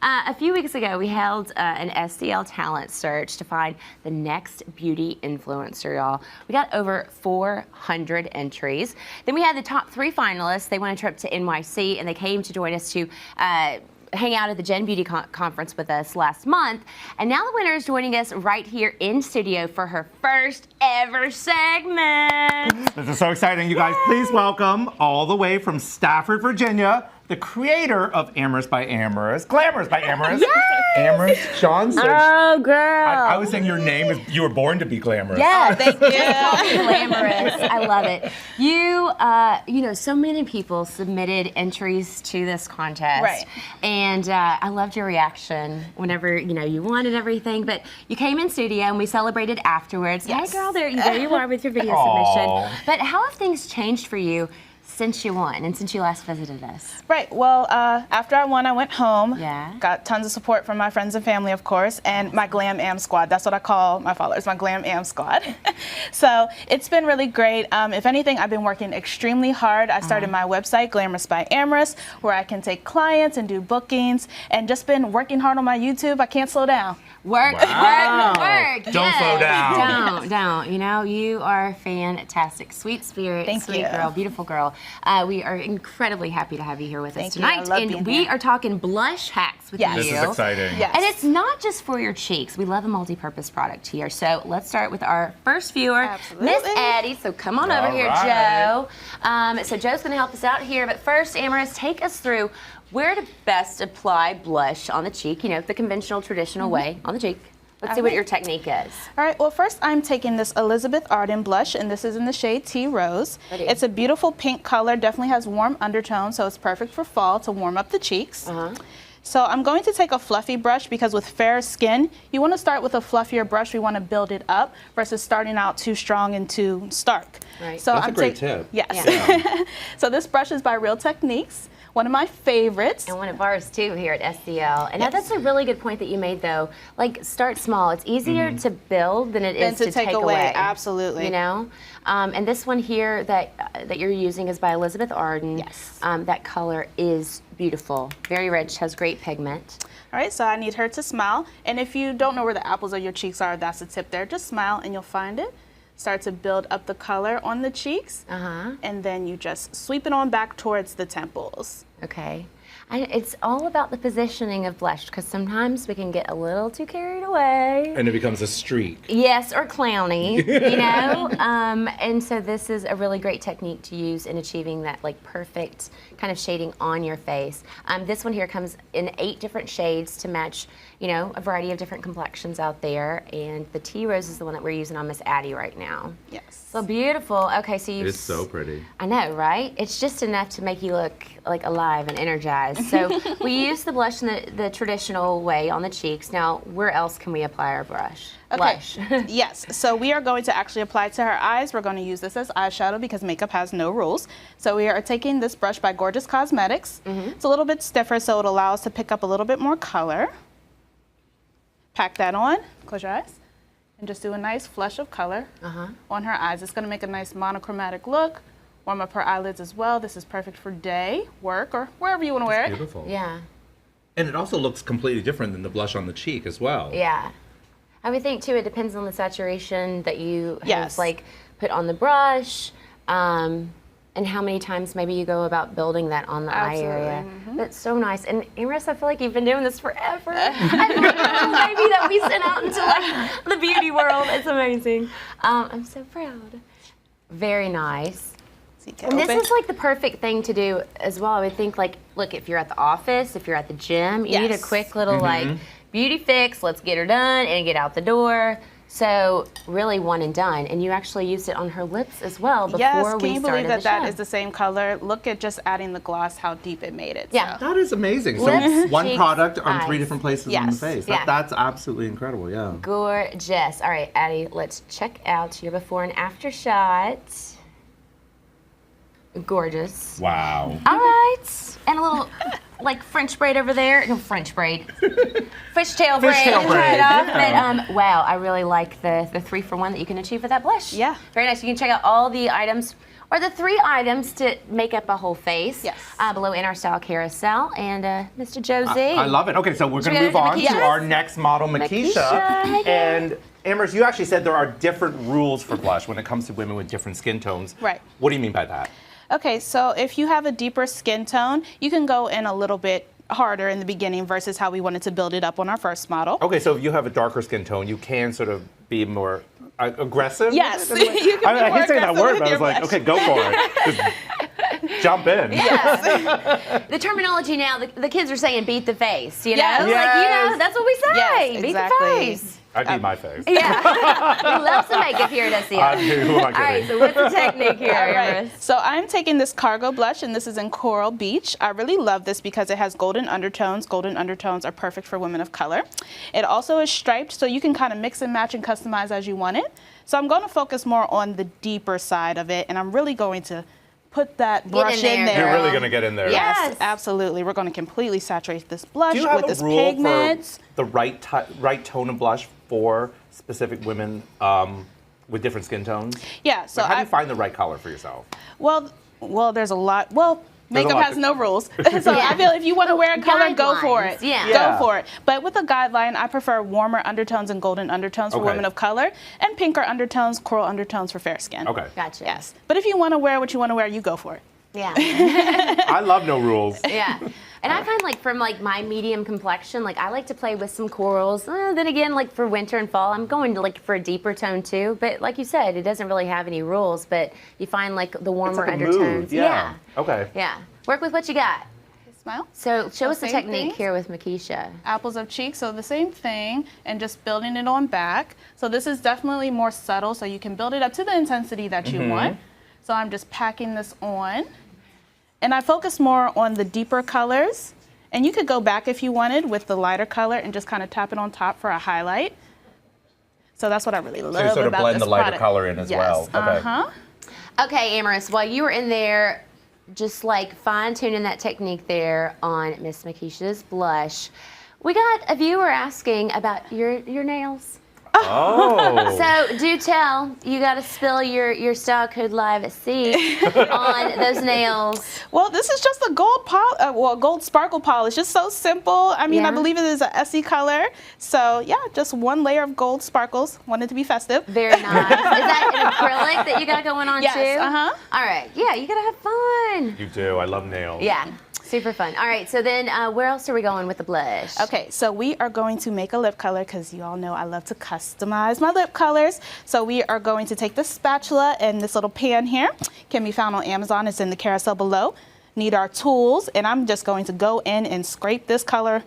A few weeks ago, we held an SDL talent search to find the next beauty influencer, y'all. We got over 400 entries. Then we had the top 3 finalists. They won a trip to NYC, and they came to join us to hang out at the Gen Beauty Conference with us last month. And now the winner is joining us right here in studio for her first ever segment. This is so exciting, you guys. Please welcome, all the way from Stafford, Virginia, the creator of Amorous by Amorous, Glamorous by Amorous, Amorous Johnson. Oh, girl. I was saying your name is, you were born to be glamorous. Yeah, thank you. Glamorous. I love it. You know, so many people submitted entries to this contest. Right. And I loved your reaction whenever, you won and everything. But you came in studio and we celebrated afterwards. Yes. Hey, girl, there you are with your video submission. But how have things changed for you since you won and since you last visited us? Right. Well, after I won, I went home. Yeah. Got tons of support from my friends and family, of course, and my Glam Am Squad. That's what I call my followers, my Glam Am Squad. So it's been really great. If anything, I've been working extremely hard. I started my website, Glamorous by Amorous, where I can take clients and do bookings, and just been working hard on my YouTube. I can't slow down. Work. Don't slow down. Don't. You know, you are fantastic. Sweet spirit, Thank sweet you. girl, beautiful girl. We are incredibly happy to have you here with us Thank you. I tonight. love And being we here. are talking blush hacks with Yes. you. This is exciting. Yes. And it's not just for your cheeks. We love a multi-purpose product here. So let's start with our first viewer, Absolutely. Miss Addie. So come on over All here, right. Joe. So Joe's going to help us out here. But first, Amorous, take us through where to best apply blush on the cheek. You know, the conventional, traditional way on the cheek. Let's see what your technique is. All right, well, first I'm taking this Elizabeth Arden blush, and this is in the shade Tea Rose. Pretty. It's a beautiful pink color, definitely has warm undertones, so it's perfect for fall to warm up the cheeks. So I'm going to take a fluffy brush because with fair skin, you want to start with a fluffier brush. We want to build it up versus starting out too strong and too stark. Right. So That's a great tip. Yes. Yeah. So this brush is by Real Techniques, one of my favorites. And one of ours too here at SDL. And that's a really good point that you made though. Like start small. It's easier to build than it is to take away. Absolutely. You know? And this one here that you're using is by Elizabeth Arden. Yes. That color is beautiful. Very rich, has great pigment. All right, so I need her to smile. And if you don't know where the apples of your cheeks are, that's the tip there. Just smile and you'll find it. Start to build up the color on the cheeks. And then you just sweep it on back towards the temples. Okay. It's all about the positioning of blush because sometimes we can get a little too carried away. And it becomes a streak. Yes, or clowny, you know? And so this is a really great technique to use in achieving that like perfect kind of shading on your face. This one here comes in 8 different shades to match, you know, a variety of different complexions out there. And the Tea Rose is the one that we're using on Miss Addie right now. Yes. So beautiful. Okay, so It's so pretty. I know, right? It's just enough to make you look like alive and energized. So we use the blush in the traditional way on the cheeks. Now, where else can we apply our blush? Okay. Blush. Yes, so we are going to actually apply to her eyes. We're going to use this as eyeshadow because makeup has no rules. So we are taking this brush by Gorgeous Cosmetics. It's a little bit stiffer, so it'll allow us to pick up a little bit more color. Pack that on, close your eyes, and just do a nice flush of color on her eyes. It's going to make a nice monochromatic look. Warm up her eyelids as well. This is perfect for day, work, or wherever you want to wear it. Beautiful. Yeah. And it also looks completely different than the blush on the cheek as well. Yeah. I would think too, it depends on the saturation that you have Yes. like put on the brush, and how many times maybe you go about building that on the eye area. That's so nice. And Amorous, I feel like you've been doing this forever. I love the baby that we sent out into like the beauty world. It's amazing. I'm so proud. Very nice. So you can And this open. is like the perfect thing to do as well. I would think like, look, if you're at the office, if you're at the gym, you need a Yes. quick little like beauty fix, let's get her done and get out the door. So really one and done. And you actually used it on her lips as well before Yes, we can you started believe that the that show. is the same color? Look at just adding the gloss, how deep it made it. Yeah. So. That is amazing. So Lips, one cheeks, product on eyes. 3 different places on the Yes. face. Yeah. That's absolutely incredible, yeah. Gorgeous. All right, Addie, let's check out your before and after shot. Gorgeous. Wow. All right. And a little like French braid over there. No, French braid. Fishtail braid. Fishtail and try it braid. off. But wow, I really like the 3-for-1 that you can achieve with that blush. Yeah. Very nice. You can check out all the items or the 3 items to make up a whole face. Yes. Below in our style carousel. And Mr. Josie. I love it. Okay, so we're going to we move go to on to Makisha? our next model, Makisha. Makisha, hey there. And Amherst, you actually said there are different rules for blush when it comes to women with different skin tones. Right. What do you mean by that? Okay, so if you have a deeper skin tone, you can go in a little bit harder in the beginning versus how we wanted to build it up on our first model. Okay, so if you have a darker skin tone, you can sort of be more aggressive? Yes, you can be I more hate saying that aggressive word, with but I was your like, blush. okay, go for it. Just jump in. The terminology now, the kids are saying beat the face, you know? Yes. Like, you Yes. know, that's what we say. Yes, beat exactly. the face. I beat my face. Yeah. We love some makeup here at SEO. I do. Who am I All right, kidding? so what's the technique here, All right. Amherst? So I'm taking this Cargo blush, and this is in Coral Beach. I really love this because it has golden undertones. Golden undertones are perfect for women of color. It also is striped, so you can kind of mix and match and customize as you want it. So I'm going to focus more on the deeper side of it, and I'm really going to put that brush in in there, there. You're really girl. going to get in there. Yes, Yes. absolutely. We're going to completely saturate this blush Do you have with a this rule pigment. for the right tone of blush for specific women with different skin tones? Yeah, so How do you find the right color for yourself? well, there's a lot. Well, There's a makeup lot. has no rules. So Yeah. I feel if you want to wear a color, go for Guidelines, it. yeah. Yeah. Go for it. But with a guideline, I prefer warmer undertones and golden undertones for Okay. women of color, and pinker undertones, coral undertones for fair skin. Okay. Gotcha. Yes. But if you want to wear what you want to wear, you go for it. Yeah. I love no rules. Yeah. And I find like from like my medium complexion, like I like to play with some corals. Then again, like for winter and fall, I'm going to like for a deeper tone too. But like you said, it doesn't really have any rules, but you find like the warmer It's like a undertones. mood. Yeah. Okay. Yeah. Work with what you got. Smile. So show us the same technique thing. here with Makisha. Apples of cheek, so the same thing, and just building it on back. So this is definitely more subtle, so you can build it up to the intensity that you want. So I'm just packing this on. And I focus more on the deeper colors. And you could go back if you wanted with the lighter color and just kind of tap it on top for a highlight. So that's what I really love So you sort of about blend this the lighter product. color in as Yes. well. Okay. Uh-huh. Okay, Amherst, while you were in there just like fine tuning that technique there on Miss Makisha's blush, we got a viewer asking about your nails. Oh. So do tell, you got to spill your style code live at sea on those nails. Well, this is just a gold sparkle polish. Just so simple. I mean, I Yeah. believe it is a Essie color. So yeah, just one layer of gold sparkles. Wanted to be festive. Very nice. Is that an acrylic that you got going on Yes, too? uh-huh. All right. Yeah, you got to have fun. You do. I love nails. Yeah, super fun. All right, so then where else are we going with the blush? Okay, so we are going to make a lip color because you all know I love to customize my lip colors. So we are going to take this spatula and this little pan here. Can be found on Amazon. It's in the carousel below. Need our tools, and I'm just going to go in and scrape this color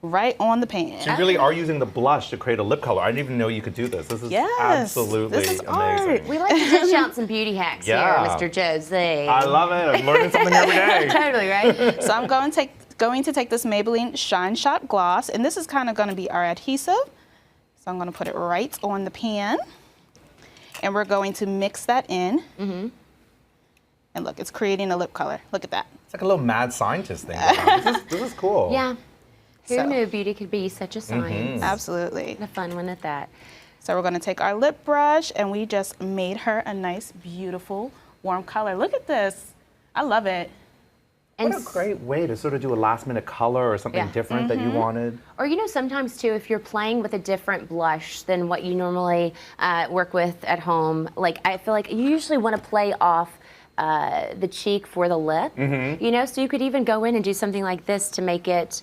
right on the pan. So you really are using the blush to create a lip color. I didn't even know you could do this. This is Yes, absolutely this is amazing. art. We like to dish out some beauty hacks Yeah. here, Mr. Josie. I love it. I'm learning something every day. Totally, right? So I'm going to take this Maybelline Shine Shot Gloss, and this is kind of going to be our adhesive. So I'm going to put it right on the pan, and we're going to mix that in. Mm-hmm. And look, it's creating a lip color. Look at that. It's like a little mad scientist thing. going on. This is cool. Yeah. Who So- knew beauty could be such a science? Absolutely. A fun one at that. So we're going to take our lip brush, and we just made her a nice, beautiful, warm color. Look at this. I love it. And What a great way to sort of do a last minute color or something Yeah. different that you wanted. Or, you know, sometimes too, if you're playing with a different blush than what you normally work with at home, like I feel like you usually want to play off the cheek for the lip, you know, so you could even go in and do something like this to make it,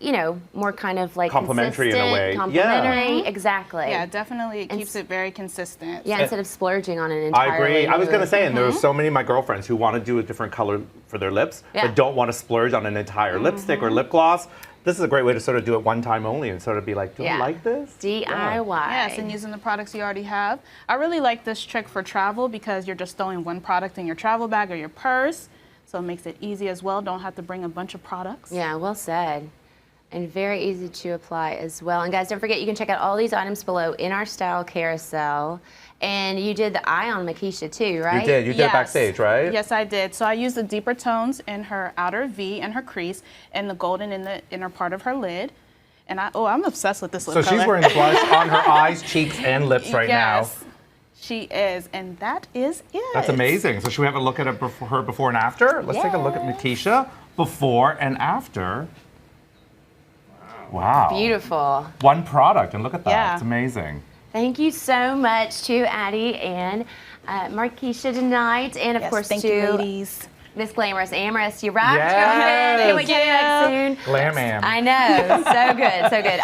you know, more kind of like Complementary in a consistent, way. Yeah. Complementary, exactly. Yeah, definitely. It keeps it very consistent. Yeah, instead of splurging on an entire. I agree. I was going to say, and there's so many of my girlfriends who want to do a different color for their lips, Yeah. but don't want to splurge on an entire lipstick or lip gloss. This is a great way to sort of do it one time only and sort of be like, do Yeah. I like this? DIY. Yes, and using the products you already have. I really like this trick for travel because you're just throwing one product in your travel bag or your purse. So it makes it easy as well. Don't have to bring a bunch of products. Yeah, well said. and very easy to apply as well. And guys, don't forget, you can check out all these items below in our style carousel. And you did the eye on Makisha too, right? You did. You did it backstage, right? Yes, I did. So I used the deeper tones in her outer V and her crease, and the golden in the inner part of her lid. And I'm obsessed with this lip So color. she's wearing the blush on her eyes, cheeks, and lips right now. Yes, she is, and that is it. That's amazing. So should we have a look at her before and after? Let's take a look at Makisha before and after. Wow. Beautiful. One product, and look at that. Yeah. It's amazing. Thank you so much to Addie and Markeisha tonight, and of Yes, course thank you, to ladies. Miss Glamorous Amorous. You rocked. Yes. Can we get you back soon? Glam Am. I know. So good. So good.